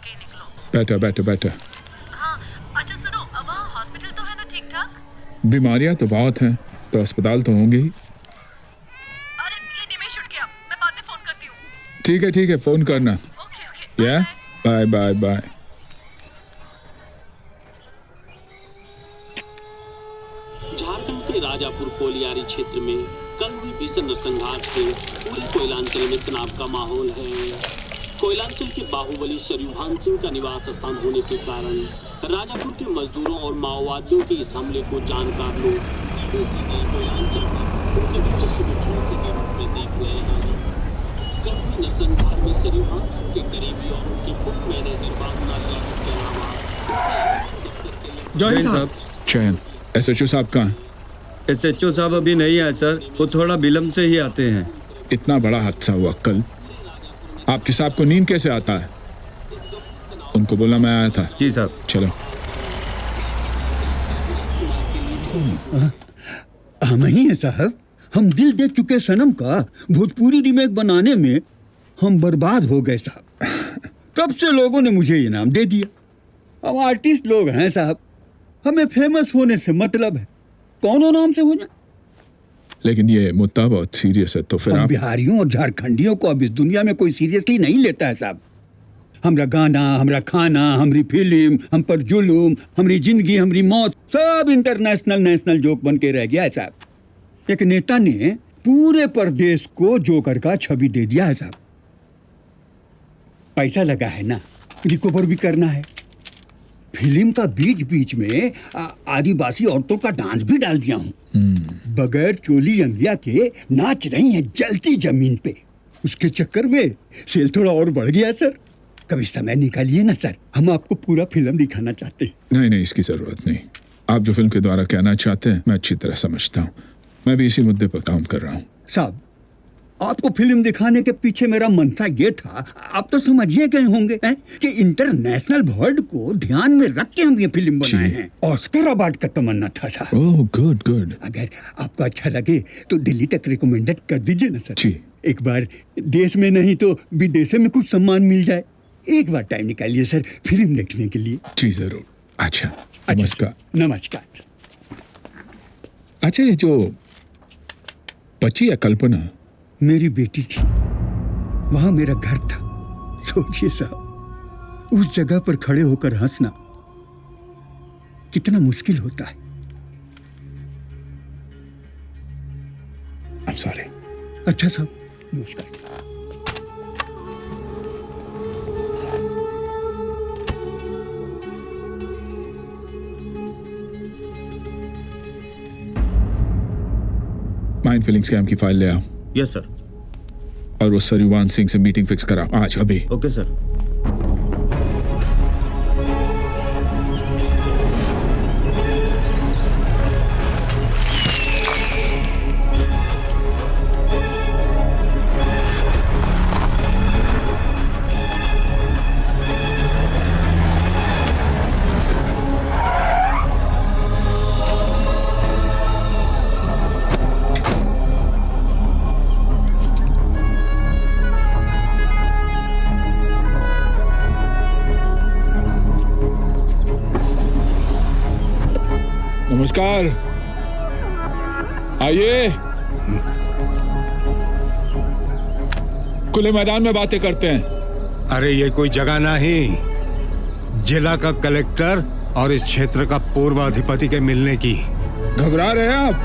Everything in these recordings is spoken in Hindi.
के ही निकलो। बैठो बैठो बैठो। हाँ, अच्छा सुनो, वहाँ हॉस्पिटल तो है ना ठीक ठाक? बीमारियां तो बहुत हैं, तो अस्पताल तो होंगे ही। अरे ये निमेश उठ गया, मैं बाद में फोन करती हूँ। ठीक है, फोन करना। ओके ओके, या बाय बाय बाय। झारखंड के राजापुर कोलियारी क्षेत्र में कल हुई भीषण नरसंहार से पूरे कोयलांचल में तनाव का माहौल है। कोयलांचल के बाहुबली सरयुभान सिंह का निवास स्थान होने के कारण राजापुर के मजदूरों और माओवादियों के इस हमले को जानकार लोग सीधे कोयलांचल में उनके दिलचस्पी को चुनौती के रूप में देख रहे हैं। कल हुए नरसंहार में सरयुभान सिंह के करीबी और उनके पूर्व मैनेजर बाबूलाल यादव के अलावा जय साहब। चैन, SHO साहब कहाँ? SHO साहब अभी नहीं आए सर, वो थोड़ा विलम्ब से ही आते हैं। इतना बड़ा हादसा हुआ कल, आपके साहब को नींद कैसे आता है? उनको बोला मैं आया था। जी साहब। चलो। हम ही हैं साहब, हम दिल दे चुके सनम का भोजपुरी रीमेक बनाने में हम बर्बाद हो गए साहब। तब से लोगों ने मुझे इनाम दे दिया। हम आर्टिस्ट लोग हैं साहब, हमें फेमस होने से मतलब है, कौन नाम से हो जाए। लेकिन ये मुद्दा बहुत सीरियस है, तो फिर आप बिहारियों और झारखंडियों को अब इस दुनिया में कोई सीरियसली नहीं लेता है साहब। हमरा गाना, हमरा खाना, हमारी फिल्म, हम पर जुलूम, हमारी जिंदगी, हमारी मौत, सब इंटरनेशनल नेशनल जोक बन के रह गया है साहब। एक नेता ने पूरे प्रदेश को जोकर का छवि दे दिया है साहब। पैसा लगा है ना, रिकवर भी करना है। फिल्म का बीच बीच में आदिवासी औरतों का डांस भी डाल दिया हूँ। बगैर चोली अंगिया के नाच रही हैं जलती जमीन पे। उसके चक्कर में सेल थोड़ा और बढ़ गया सर। कभी समय निकालिए ना सर, हम आपको पूरा फिल्म दिखाना चाहते हैं। नहीं, इसकी जरूरत नहीं। आप जो फिल्म के द्वारा कहना चाहते हैं मैं अच्छी तरह समझता हूँ। मैं भी इसी मुद्दे पर काम कर रहा हूँ। साहब, आपको फिल्म दिखाने के पीछे मेरा मंशा ये था, आप तो समझिए गए होंगे कि इंटरनेशनल वर्ल्ड को ध्यान में रख के हम ये फिल्म बनाए हैं। ऑस्कर अवार्ड का तमन्ना था साहब। Oh good. अगर आपको अच्छा लगे तो दिल्ली तक रिकमेंडेड कर दीजिए ना सर। जी। एक बार देश में नहीं तो विदेश में कुछ सम्मान मिल जाए। एक बार टाइम निकालिए सर फिल्म देखने के लिए। जी जरूर। अच्छा, नमस्कार। नमस्कार। अच्छा, ये जो बची है कल्पना, मेरी बेटी थी, वहां मेरा घर था। सोचिए साहब, उस जगह पर खड़े होकर हंसना कितना मुश्किल होता है। I'm sorry। अच्छा साहब, नमस्कार। माइंड फीलिंग स्कैम की फाइल ले आओ। Yes sir. और वो सरयुभान सिंह से मीटिंग फिक्स करा आज अभी। Okay sir. नमस्कार, आइए। खुले मैदान में बातें करते हैं। अरे ये कोई जगह नहीं, जिला का कलेक्टर और इस क्षेत्र का पूर्व अधिपति के मिलने की। घबरा रहे हैं आप?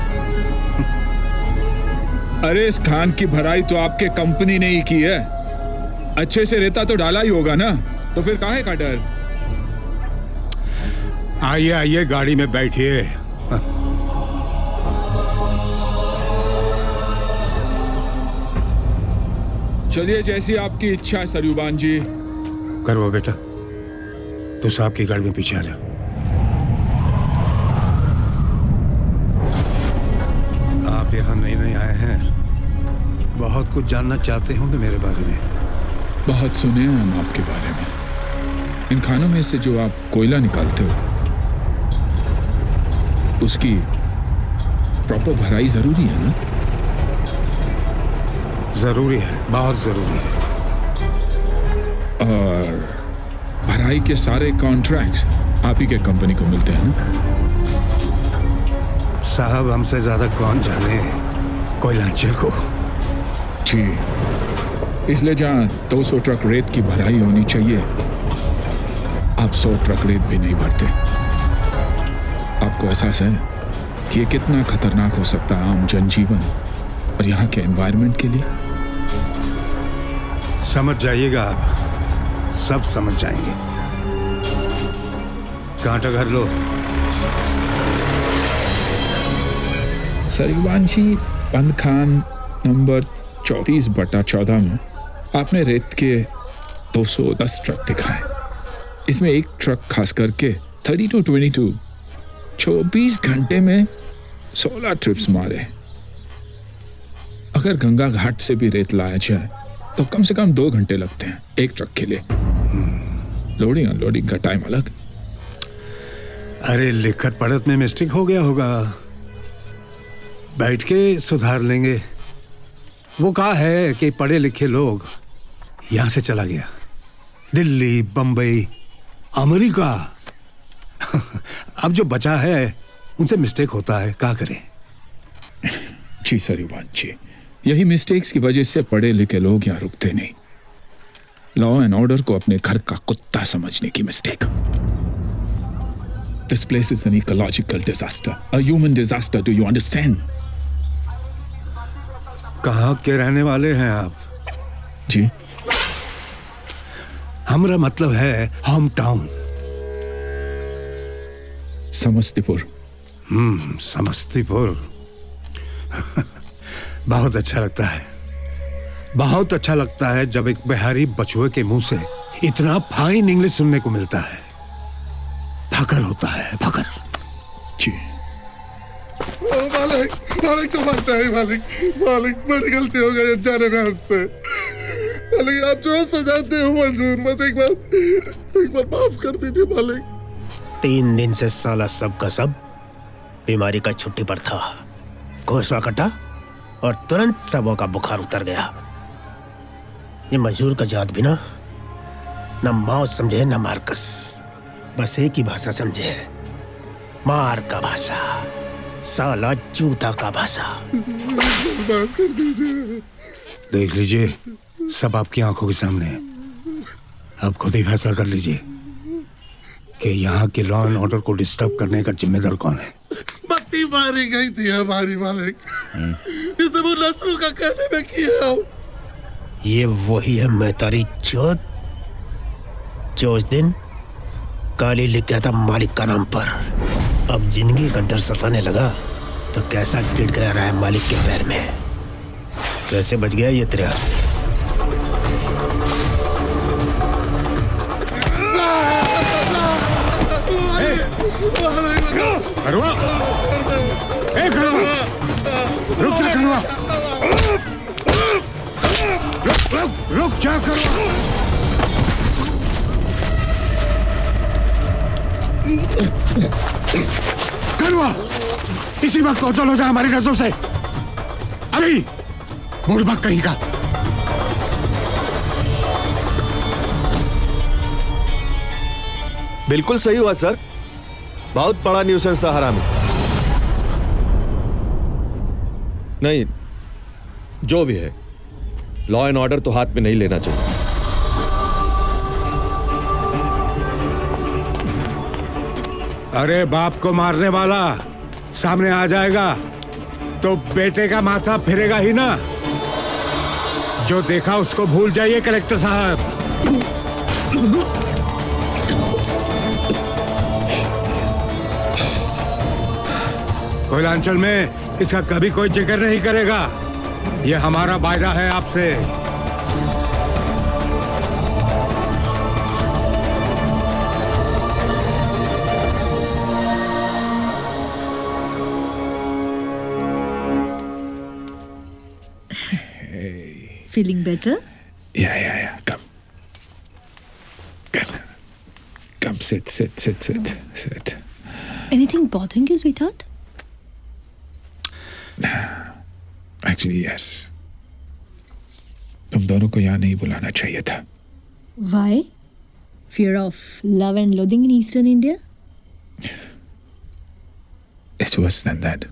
अरे इस खान की भराई तो आपके कंपनी ने ही की है। अच्छे से रेता तो डाला ही होगा ना, तो फिर काहे का डर? आइए गाड़ी में बैठिए। चलिए, जैसी आपकी इच्छा है सरयुभान जी। करो बेटा, तू साहब की गाड़ी में पीछे आ जा। आप यहाँ नए आए हैं, बहुत कुछ जानना चाहते होंगे मेरे बारे में। बहुत सुने हैं हम आपके बारे में। इन खानों में से जो आप कोयला निकालते हो, उसकी प्रॉपर भराई जरूरी है ना? जरूरी है, बहुत जरूरी है। और पढ़ाई के सारे कॉन्ट्रैक्ट्स आप ही के कंपनी को मिलते हैं ना? साहब हमसे ज्यादा कौन जाने कोयलांचल को। जी, इसलिए जहाँ 200 ट्रक रेत की भराई होनी चाहिए, आप 100 ट्रक रेत भी नहीं भरते। आपको एहसास है कि ये कितना खतरनाक हो सकता है आम जनजीवन और यहाँ के एनवायरनमेंट के लिए? समझ जाइएगा आप, सब समझ जाएंगे। कांटा घर लो। सरीवांशी बंद खान नंबर 34/14 में आपने रेत के 210 ट्रक दिखाए। इसमें एक ट्रक खास करके 3222 24 घंटे में 16 ट्रिप्स मारे। अगर गंगा घाट से भी रेत लाया जाए तो कम से कम 2 घंटे लगते हैं एक ट्रक के लिए। लोडिंग अनलोडिंग का टाइम अलग। अरे लिखत पढ़त में मिस्टेक हो गया होगा, बैठ के सुधार लेंगे। वो कहा है कि पढ़े लिखे लोग यहां से चला गया, दिल्ली, बंबई, अमेरिका। अब जो बचा है उनसे मिस्टेक होता है, क्या करें। जी सरीवान जी, यही मिस्टेक्स की वजह से पढ़े लिखे लोग यहाँ रुकते नहीं। लॉ एंड ऑर्डर को अपने घर का कुत्ता समझने की mistake. This place is an ecological disaster, a human disaster. Do you understand? कहाँ के रहने वाले हैं आप? जी, हमारा मतलब है होम टाउन। समस्तीपुर। समस्तीपुर। बहुत अच्छा लगता है, बहुत अच्छा लगता है जब एक बिहारी बचुए के मुंह से इतना फाइन इंग्लिश सुनने को मिलता है। फकर होता है, फकर। जी, मालिक, मालिक क्षमा चाहिए मालिक, मालिक बड़ी गलती हो गई जाने में हमसे। मालिक आप जो सजाते हो मंजूर, बस एक बार माफ कर दीजिए मालिक। 3 दिन से साला सब का सब बीमारी का छुट्टी पर था। घोसवा कटा और तुरंत सबों का बुखार उतर गया। ये मजदूर का जात भी ना मौत समझे न मार्कस, बस एक ही भाषा समझे, मार का भाषा, साला जूता का भाषा। माफ कर दीजिए। देख लीजिए, सब आपकी आंखों के सामने है। अब खुद ही फैसला कर लीजिए कि यहाँ के लॉ एंड ऑर्डर को डिस्टर्ब करने का जिम्मेदार कौन है। बत्ती मारी गई थी हमारी मालिक, इसे वो नस्लों का कहने में किया। ये वही है मैतारी चौथ जो उस दिन काली लिख गया था मालिक का नाम पर। अब जिंदगी का डर सताने लगा तो कैसा गिड़गिड़ा रहा है मालिक के पैर में। कैसे बच गया ये तेरे हाथ से? करवा, रुक जा करवा, रुक जा करवा। करवा, इसी वक्त कौतल हो जाए हमारी नजरों से। अभी बुड़बक कहीं का। बिल्कुल सही हुआ सर, बहुत बड़ा न्यूसेंस था हरामी। नहीं, जो भी है, लॉ एंड ऑर्डर तो हाथ में नहीं लेना चाहिए। अरे बाप को मारने वाला सामने आ जाएगा तो बेटे का माथा फिरेगा ही ना। जो देखा उसको भूल जाइए कलेक्टर साहब। कोयलांचल में इसका कभी कोई जिक्र नहीं करेगा। यह हमारा वायदा है आपसे। Feeling better? Yeah. Come, sit. Anything bothering you, sweetheart? Actually, yes. तुम दोनों को यहाँ नहीं बुलाना चाहिए था। Why? Fear of love and loathing in Eastern India? It's worse than that.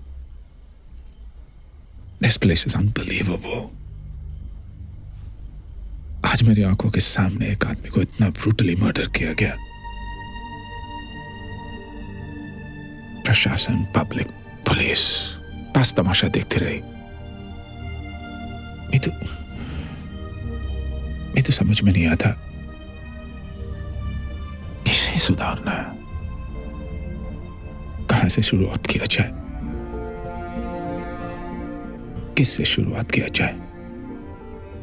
This place is unbelievable. आज मेरी आंखों के सामने एक आदमी को इतना ब्रूटली मर्डर किया गया। प्रशासन, पब्लिक, पुलिस बस तमाशा देखते रही। मैं तो समझ में नहीं आता इसे सुधारना है, कहां से शुरुआत किया जाए, किससे शुरुआत किया जाए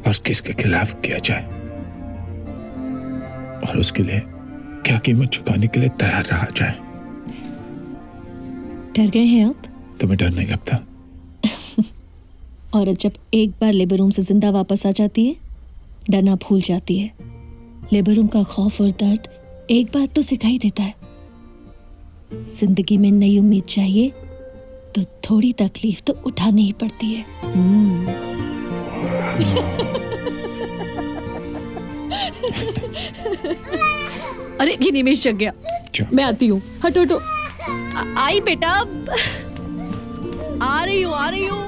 और किसके खिलाफ किया जाए, और उसके लिए क्या कीमत चुकाने के लिए तैयार रहा जाए। डर गए हैं आप? तुम्हें डर नहीं लगता? औरत जब एक बार लेबर रूम से जिंदा वापस आ जाती है, डरना भूल जाती है। लेबर रूम का खौफ और दर्द एक बात तो सिखाई देता है, जिंदगी में नई उम्मीद चाहिए तो थोड़ी तकलीफ तो उठानी ही पड़ती है। अरे ये निमेश जग गया, मैं आती हूँ। हटो हटो। आई बेटा, आ रही हूँ।